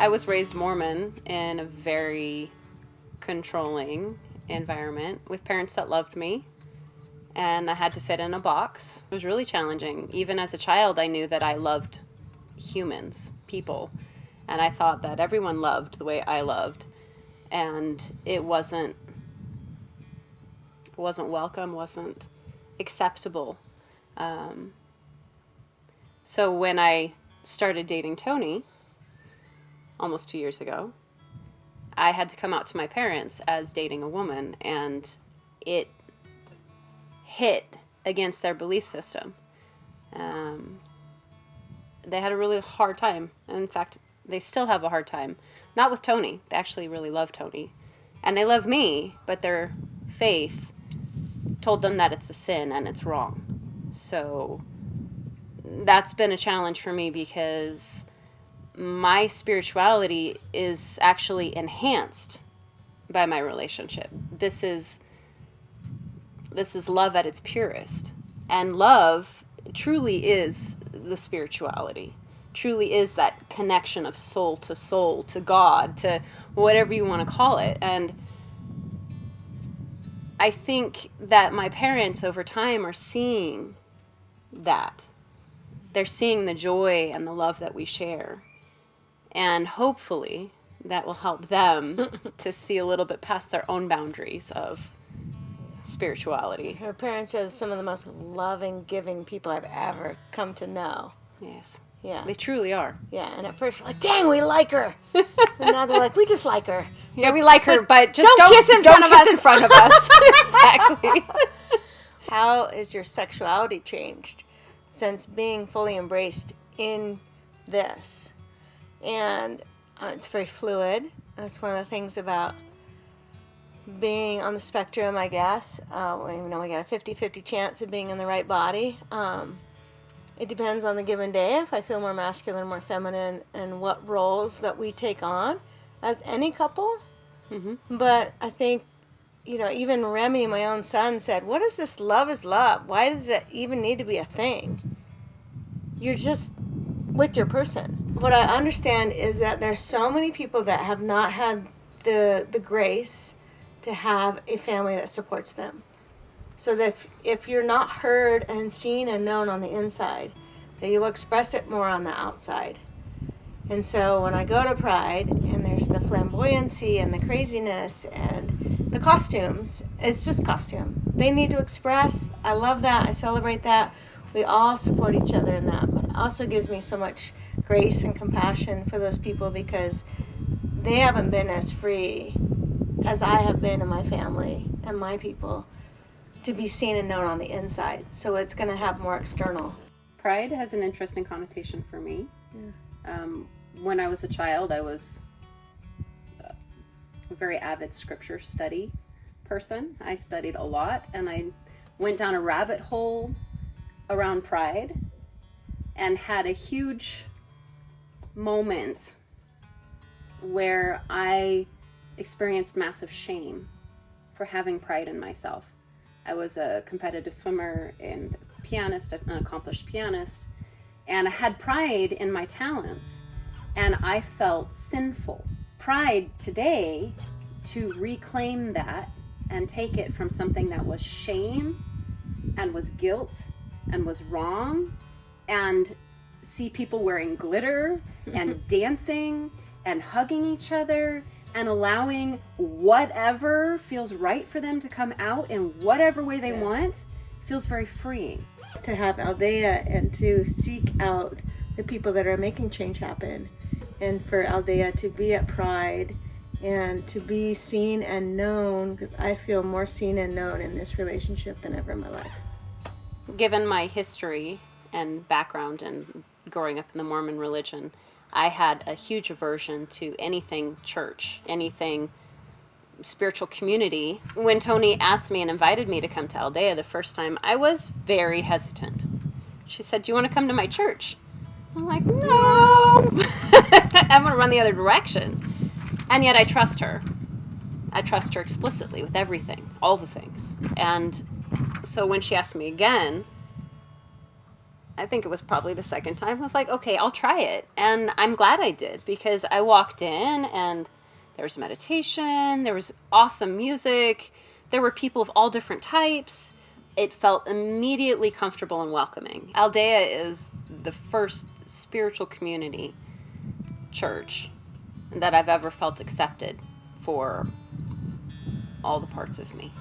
I was raised Mormon in a very controlling environment with parents that loved me, and I had to fit in a box. It was really challenging. Even as a child, I knew that I loved humans, people, and I thought that everyone loved the way I loved, and it wasn't welcome, wasn't acceptable. So when I started dating Toni almost 2 years ago, I had to come out to my parents as dating a woman, and it hit against their belief system. They had a really hard time. In fact, they still have a hard time. Not with Toni. They actually really love Toni. And they love me, but their faith told them that it's a sin and it's wrong. So that's been a challenge for me, because my spirituality is actually enhanced by my relationship. This is love at its purest. And love truly is the spirituality. Truly is that connection of soul, to God, to whatever you want to call it. And I think that my parents over time are seeing that. They're seeing the joy and the love that we share. And hopefully that will help them to see a little bit past their own boundaries of spirituality. Her parents are some of the most loving, giving people I've ever come to know. Yes. Yeah. They truly are. Yeah, and at first we're like, dang, we like her. And now they're like, we just like her. Yeah, we like her, but just don't kiss in front of us. in front of us. Exactly. How is your sexuality changed since being fully embraced in this? And it's very fluid. That's one of the things about being on the spectrum, I guess. We got a 50-50 chance of being in the right body. It depends on the given day if I feel more masculine, more feminine, and what roles that we take on as any couple. Mm-hmm. But I think, even Remy, my own son, said, what is this love is love? Why does it even need to be a thing? You're just with your person. What I understand is that there's so many people that have not had the grace to have a family that supports them. So that if you're not heard and seen and known on the inside, that you will express it more on the outside. And so when I go to Pride, and there's the flamboyancy and the craziness and the costumes, it's just costume. They need to express. I love that. I celebrate that. We all support each other in that. But it also gives me so much grace and compassion for those people, because they haven't been as free as I have been in my family and my people to be seen and known on the inside. So it's going to have more external. Pride has an interesting connotation for me. Yeah. When I was a child, I was a very avid scripture study person. I studied a lot, and I went down a rabbit hole around Pride and had a huge moment where I experienced massive shame for having pride in myself. I was a competitive swimmer and pianist, an accomplished pianist, and I had pride in my talents, and I felt sinful. Pride today, to reclaim that and take it from something that was shame and was guilt and was wrong, and see people wearing glitter and dancing and hugging each other and allowing whatever feels right for them to come out in whatever way they want, feels very freeing. To have Aldea and to seek out the people that are making change happen, and for Aldea to be at Pride and to be seen and known, because I feel more seen and known in this relationship than ever in my life. Given my history and background and growing up in the Mormon religion, I had a huge aversion to anything church, anything spiritual community. When Toni asked me and invited me to come to Aldea the first time, I was very hesitant. She said, "Do you want to come to my church?" I'm like, "No." I'm going to run the other direction. And yet I trust her. I trust her explicitly with everything, all the things. And so when she asked me again, I think it was probably the second time, I was like, okay, I'll try it. And I'm glad I did, because I walked in and there was meditation, there was awesome music, there were people of all different types. It felt immediately comfortable and welcoming. Aldea is the first spiritual community church that I've ever felt accepted for all the parts of me.